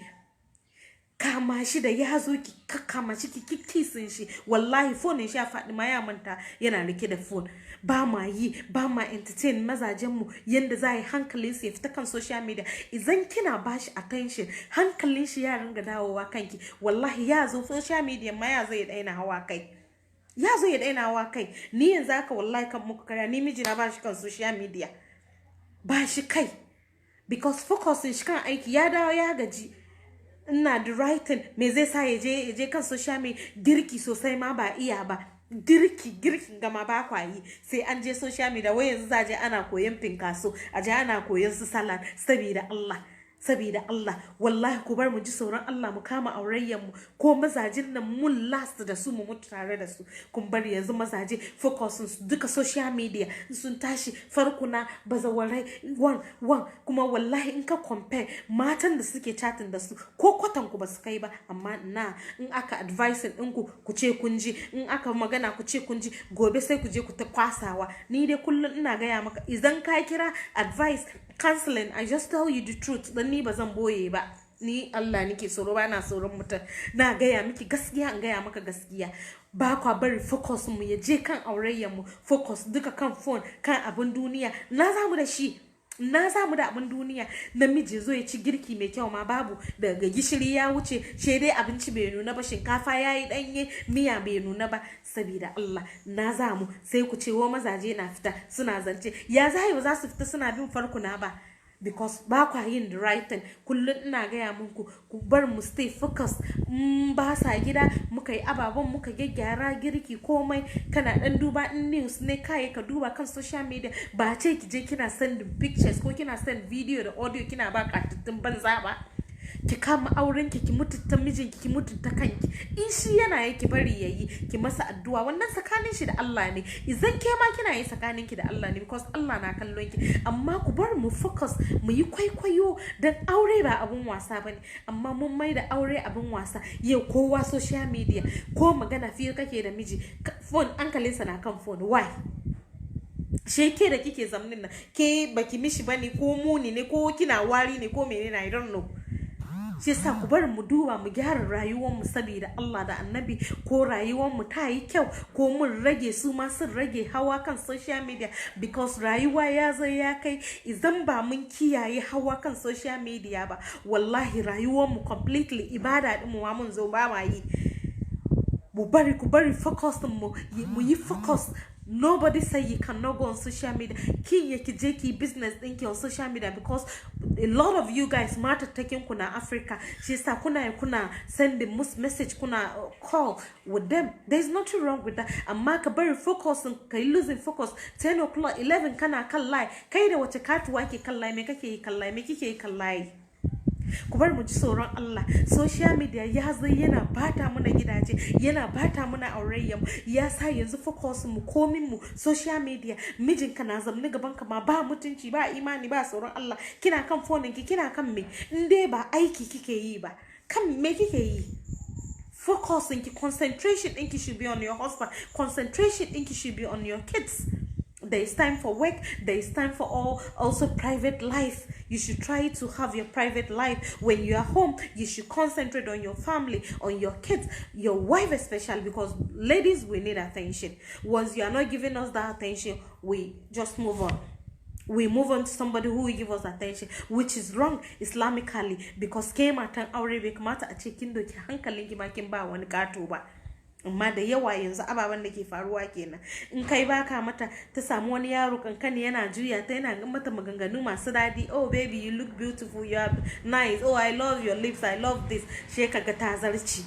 Kama shi da ya zo ki kakkama shi ki kikisin shi. Wallahi phone shi ya faɗi ma ya manta yana rike da phone. Ba ma yi, ba ma entertain mazajen mu yanda za yi hankalin su ya fita kan social media. Idan kina bashi attention, hankalin shi ya ringa dawowa kanki. Wallahi ya zo social media ma ya zo ya daina hawa kai. Ya zo ya daina hawa kai. Ni yanzu haka wallahi kan muku karya, ni miji na bashi kan social media. Bashi kai. Because focusing shi kan aiki ya dawo ya gaji. Ina da writing me zai sa ya je kan social media. Girki sosai ma ba iya ba. Girkin gama ba kwayi sai an je social media. Wai yanzu za je ana koyon pinkaso, a je ana koyon su salad. Sabida Allah wallahi ku bar mu ji sauran Allah, mu kama aurayyan mu. Ko mazajin nan mun last da su mu mutu tare da su. Kun bari yanzu mazaje focus su duka social media, sun tashi farkuna bazawarai one kuma wallahi in ka compare matan da suke chatting da su ko kwatan ku basu kai ba. Amma na in aka advice din ku ce kun ji, in aka magana ku ce kun ji, gobe sai ku je ku ta kwasawa. Ni dai kullun ina gaya maka, idan ka kira advice counseling, I just tell you the truth. Dan ni bazan boye ba. Ni Allah nake tsoro, ba na tsoron mutum. Na gaya miki gaskiya, in gaya maka gaskiya. Ba kwa bari focus mu ya je kan aurayyan mu, focus duka kan phone, kan abin duniya. Na zamu da shi. Na samu da abin duniya. Namiji zo ya ci girki mai kyau ma babu, daga gishiri ya wuce, she dai abinci bai nuna ba, shinkafa yayi danye, miya bai nuna ba. Sabida Allah na zamu sai ku ce wa mazaje na fita suna zance. Ya zai ba za su fita suna bin farkuna ba? Because ba kwa yin the right thing. Kullun ina gaya muku ku bar mu stay focus. Ba sa gida muka yi ababen muka gyaggyara girki komai, kana dan duba in news ne kai ka duba kan social media. Ba ce ki je kina send pictures ko kina send video da audio kina ba katattun banza ba. Ki kama aurenki, ki mutunta mijinki, ki mutunta kanki. In shi yana yi ki bari yayi, ki masa addu'a. Wannan tsakanin shi da Allah ne. Idan ke ma kina yi tsakanin ki da Allah ne, because Allah na kallon ki. Amma ku bar mu focus, mu yi kwaikwayo. Dan aure ba abun wasa bane. Amma mun mai da aure abun wasa. Yau kowa social media, ko magana fiye kake da miji, phone hankalinsa na kan phone. Why? Sheke da kike zamnin nan, ke baki mishi bane, ko muni ne, ko kina wari ne, ko menene, I don't know. Shi yasa ku bar mu duba mu gyara rayuwar mu saboda Allah da Annabi, ko rayuwar mu ta yi kyau ko mun rage, su ma sun rage hawa kan social media. Because rayuwa ya zo ya kai, idan ba mun kiyaye hawa kan social media ba, wallahi rayuwar mu completely ibada din mu mun zo ba ma yi. Ku bari focus mu yi focus. Nobody say you cannot go on social media. Ki business thinking on social media, because a lot of you guys matter taking kuna Africa. She said kuna sending message, kuna call with them. There's nothing wrong with that. And mark a very focus and losing focus. 10 o'clock, 11 kana kalai. Kaida wacha katu waki kalai, mekake kalai. Ku bar mu ji tsoron Allah. Social media ya zo yana bata mana gidaje, yana bata mana aurayyan mu. Ya sa yanzu focus mu komin mu social media. Mijinka na zamni gaban ka ma ba mutunci, ba imani, ba tsoron Allah. Kina kan phone ki, kina kan me? Inde ba aiki kike yi ba. Kan me kike yi? Focus ɗinki, concentration ɗinki should be on your husband. Concentration ɗinki should be on your kids. There is time for work. There is time for also private life. You should try to have your private life. When you are home, you should concentrate on your family, on your kids, your wife especially, because ladies, we need attention. Once you are not giving us that attention, we just move on. We move on to somebody who will give us attention, which is wrong Islamically, because ke matan aure bai kamata a ce kin doki hankalin ki ma kin ba wani gato ba. Amma da yawa yanzu ababen da ke faruwa kenan. In kai baka mata, ta samu wani yaro kankani yana juya ta, yana mata maganganu masu dadi. Oh baby, you look beautiful, you are nice. Oh, I love your lips, I love this. She kaga ta zarci.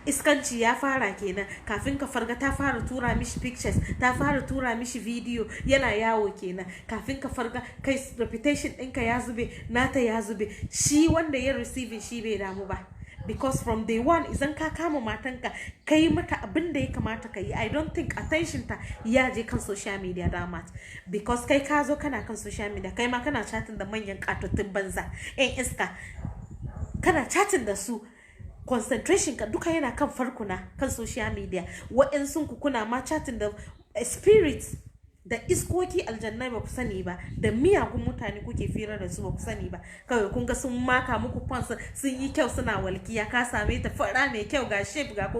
Iskanci ya fara kenan. Kafin ka farga ta fara tura mishi pictures, ta fara tura mishi video, yana yawo kenan. Kafin ka farga kai reputation ɗinka ya zube, nata ya zube. Shi wanda ya receiving shi bai damu ba. Because from day one, idan ka kama matanka, kai mata abin da ya kamata ka yi. I don't think attention ta ya je kan social media that much. Because kai ka zo kana kan social media, kai ma kana chatting da manyan katottun banza, iska. Kana chatting da su. concentration ka duka yana kan farkuna kan social media. Wa'ansun ku kuna ma chatting da spirits da iskoki aljannai ba ku sani ba, da miyagun mutane kuke fira da su ba ku sani ba. Kawai kun ga sun maka muku fansa sun yi kyau suna walkiya, ka same ta fara mai kyau ga shape ga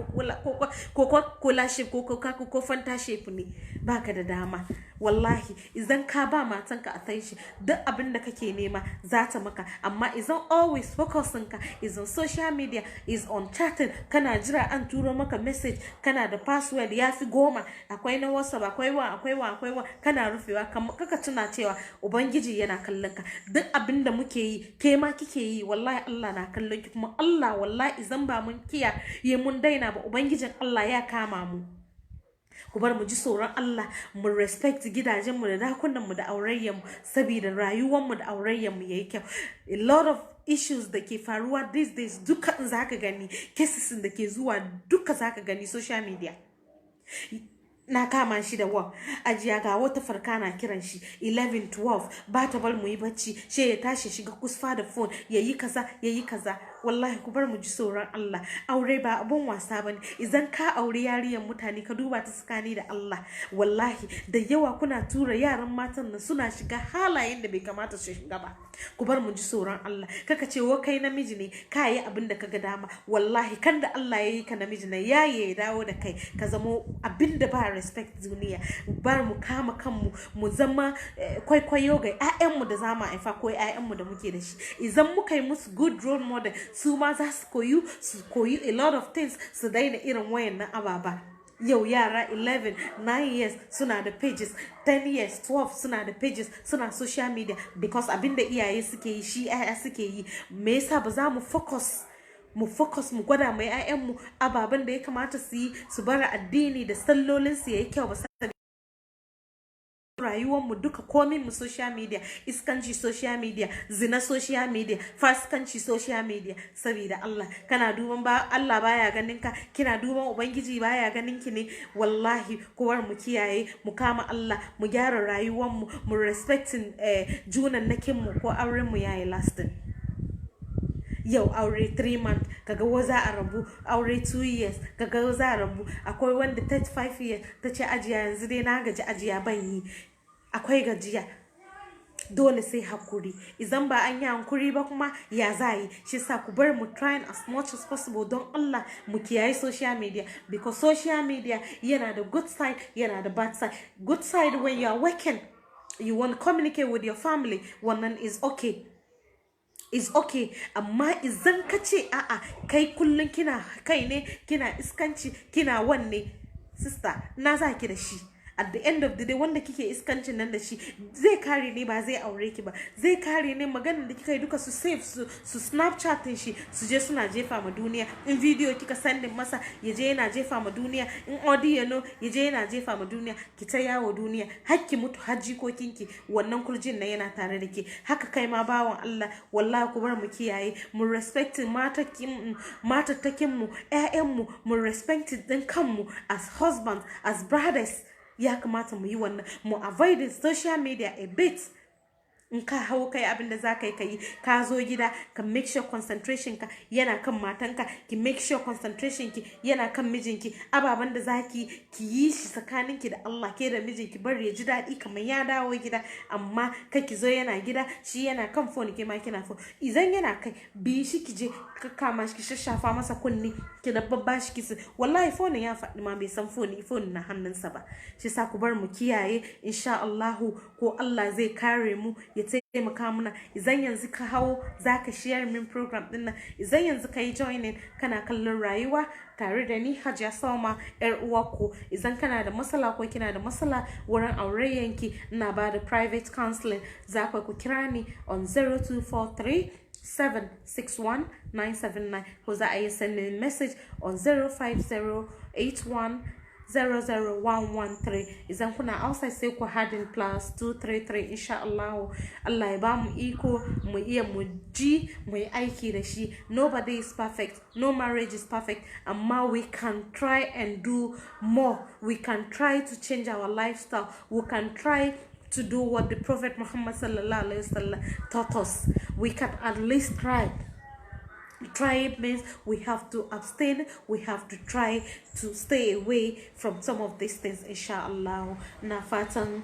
kola shape ko fanta shape ne, baka da dama. Wallahi idan ka ba matanka attention duk abin da kake nema za ta maka, amma idan always focusing ka is on social media, is on chatting, kana jira an turo maka message, kana da password ya fi 10, akwai na WhatsApp, akwai wa kana rufewa, kaka tuna cewa ubangiji yana kallon ka. Duk abin da muke yi ke ma kike yi, wallahi Allah na kallon ki, kuma Allah wallahi idan ba mun kiyaye mun daina ba ubangijin Allah ya kama mu. Ku bar mu ji tsoron Allah, mu respect gidajenmu da dakunanmu da aurayyanmu, saboda rayuwarmu da aurayyanmu yayi kyau. A lot of issues da ke faruwa these days duka zaka gani, cases da ke zuwa duka zaka gani social media. Na kama shi da wa ajiya ga wata farka na kiran shi 11-12 ba ta bar mu yi bacci, she ya tashi shiga kusfa da phone yayi kaza. Wallahi ku bar mu ji tsoron Allah. Aure ba abun wasa bane. Idan ka aure yariyan mutane ka duba ta tsakani da Allah, wallahi da yawa kuna tura yaran matan nan suna shiga halayen da bai kamata su shiga ba. Ku bar mu ji tsoron Allah. Kaka ce wa kai namiji ne ka yi abin da kaga dama, wallahi kan da Allah ya yi ka namiji ne ya dawo da kai ka zamo abin da ba respect duniya. Bar mu kama kanmu mu zama kwaikwayo ga 'ya'yanmu da zama haifa ko 'ya'yanmu da muke da shi. Idan muka yi musu good role model, su ma za su koyi a lot of things, su daina irin wayannan ababa. Yau yara 11, 9 years suna da pages, 10 years, 12 suna da pages, suna social media, because abinda iyaye suke yi shi 'ya'ya suke yi. Me yasa ba za mu focus mu gwada mai 'ya'yanmu ababen da ya kamata su yi, su bar addini da sallolin su yayi kyau ba. Rayuwarmu duka komin mu social media, iskanci social media, zina social media, fasikanci social media. Saboda Allah kana duban ba Allah baya ganin ka, kina duban ubangiji baya ganin ki ne. Wallahi kowar mu kiyaye, mu kama Allah, mu gyara rayuwarmu, mu respecting junan nakin mu ko auren mu yayi lasting. Yau aure 3 months kaga waza a rabu, aure 2 years kaga waza a rabu. Akwai wanda 35 years ta ce ajiya yanzu dai na gaji ajiya ban yi. Akwai gajiya, dole sai hakuri. Idan ba an yi hankuri ba kuma ya za yi. Shi sa ku bar mu trying as much as possible don Allah mu kiyaye social media, because social media yana da good side, yana da bad side. Good side, when you are working, you want to communicate with your family, wannan is okay. Is okay. Amma idan ka ce a'a kai kullun kina kai ne, kina iskanci, kina wanne, sister na za ki da shi. At the end of the day wanda kike iskancin nan da shi zai kare ne, ba zai aure ki ba. Zai kare ne maganar da kika yi duka su save su snapchatin shi, su je suna jefa ma duniya. In video kika sendin masa ya je yana jefa ma duniya, in audio no ya je yana jefa ma duniya. Ki ta yawo duniya hakki mutu hajji ko kinki, wannan kurjin nan yana tare da ke. Haka kai ma bawan Allah, wallahi ku bar mu kiyaye, mu respect matattakin mu, ƴaƴan mu, mu respect din kanmu as husbands, as brothers. Ya kamata mu yi wannan, mu avoid social media a bit. In ka hau kai abin da za ka yi, ka zo gida ka make sure concentration ka yana kan matanka, ki make sure concentration ki yana kan mijinki. Ababen da za ki yi shi tsakaninki da Allah, ke da mijinki, bari ya ji daɗi kamar ya dawo gida. Amma kai ki zo yana gida, shi yana kan phone, ke ma kina phone. Idan yana kai bi shi, ki je ka kama shi, ki shashafa masa kunni, ki da babba shi kisi. Wallahi phone ya faɗi ma bai san phone na hannunsa ba. Shi sa ku bar mu kiyaye, insha Allahu ko Allah zai kare mu, ya taimaka mana. Idan yanzu ka hawo zaka share min program din nan, idan yanzu ka yi joining kana kallon rayuwa tare da ni Hajiya Salma yar uwarku. Idan kana da matsala ko kina da matsala wurin aurayyanki, ina ba da private counseling. Za ku kira ni on 0243 761 979, ko za a yi sending message on 05081 00113. Idan kuna outside sai ku hadin +233. insha Allah Allah ya bamu iko mu iya mu ji mu yi aiki da shi. Nobody is perfect, no marriage is perfect, amma we can try and do more. We can try to change our lifestyle. We can try to do what the Prophet Muhammad sallallahu alaihi wasallam taught us. We can at least try. Try it means we have to abstain, we have to try to stay away from some of these things, inshallah. Na fatan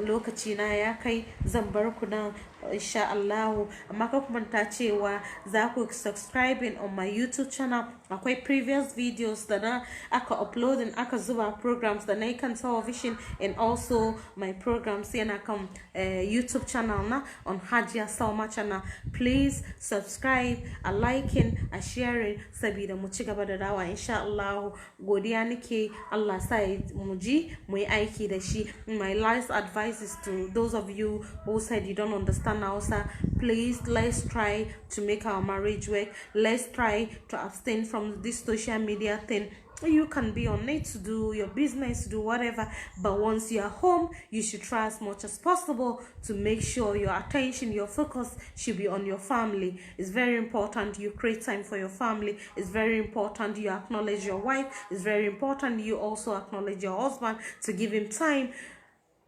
lokaci na ya kai, zan bar ku nan inshallah. Amma ka kuma ta cewa za ku subscribing on my YouTube channel. Akwai previous videos da na aka uploading, aka zuba programs da na yi kan television, and also my programs yana kan YouTube channel na on Hajiya Salma channel. Please subscribe, a liking, a sharing sabida mu ci gaba da dawa inshallah. Godiya nake, Allah sa mu ji mu yi aiki da shi. My last advice is to those of you who said you don't understand Hausa, please let's try to make our marriage work. Let's try to abstain from this social media thing. You can be on it to do your business, do whatever, but once you're home, you should try as much as possible to make sure your attention, your focus should be on your family. It's very important you create time for your family. It's very important you acknowledge your wife. It's very important you also acknowledge your husband, to give him time.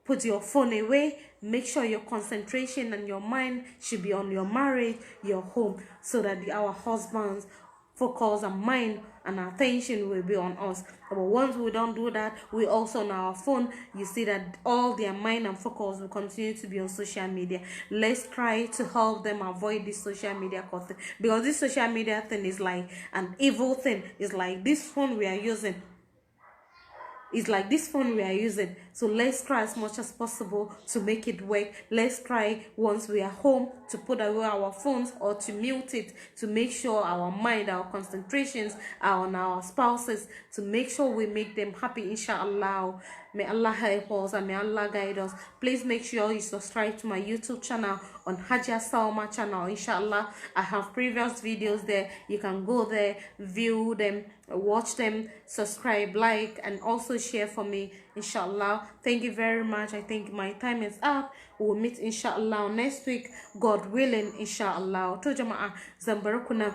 Put your phone away. Make sure your concentration and your mind should be on your marriage, your home, so that our husbands focus and mind and attention will be on us. But once we don't do that, we also on our phone, you see that all their mind and focus will continue to be on social media. Let's try to help them avoid this social media content, because this social media thing is like an evil thing. It's like this phone we are using. It's like this phone we are using. So let's try as much as possible to make it work. Let's try once we are home to put away our phones or to mute it, to make sure our mind, our concentrations are on our spouses, to make sure we make them happy, inshallah. May Allah help us and may Allah guide us. Please make sure you subscribe to my YouTube channel on Hajiya Salma channel, inshallah. I have previous videos there. You can go there, view them, watch them, subscribe, like, and also share for me, inshallah. Thank you very much. I think my time is up. We'll meet inshallah next week, God willing, inshallah. To jama'a zan bar ku nan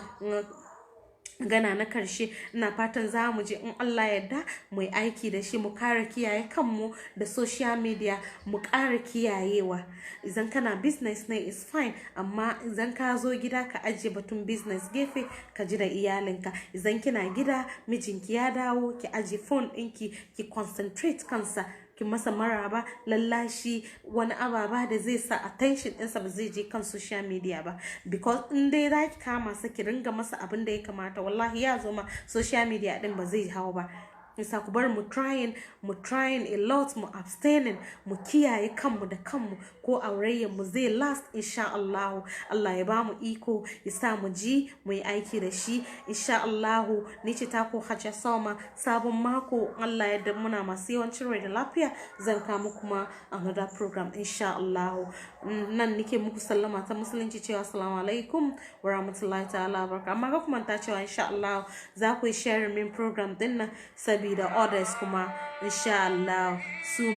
gana na karshe, ina fatan za mu je in Allah yadda mu yi aiki da shi, mu kare kiyaye kanmu da social media, mu kare kiyayewa. Idan kana business ne is fine, amma idan ka zo gida ka ajiye batun business gefe, ka ji da iyalinka. Idan kina gida mijinki ya dawo, ki ajiye phone ɗinki, ki concentrate kansa, ki masa maraba, lallashi, wani ababa da zai sa attention ɗinsa ba zai je kan social media ba. Because in dai za ki kama sa ki ringa masa abin da ya kamata, wallahi ya zo ma social media ɗin ba zai hau ba. Nisa ku bar mu trying a lot, mu abstaining, mu kiyaye kanmu da kanmu, ko aurayen mu zai last inshallah. Allah ya ba mu iko, ya sa mu ji mu yi aiki da shi inshallah. Ni ce ta ku Hajiya Salma. Sabon mako Allah ya da muna masu yawancin rai da lafiya, zan kama kuma another program inshallah. Nan nike muku sallama ta musulunci cewa assalamu alaikum wa rahmatullahi ta'ala wa barakatuh. Amma ka kuma ta cewa inshallah za ku yi share min program din nan, sabida others kuma inshallah su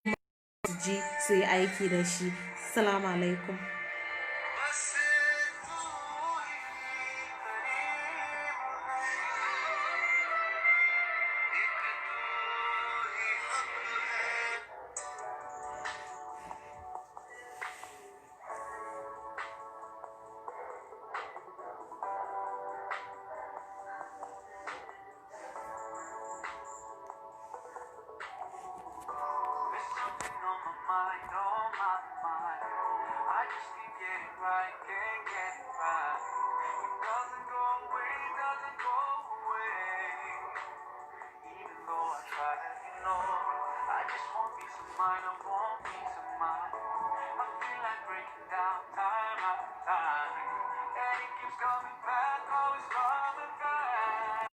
ji su yi aiki da shi. Assalamu alaikum. I feel like breaking down time after time, and it keeps coming back.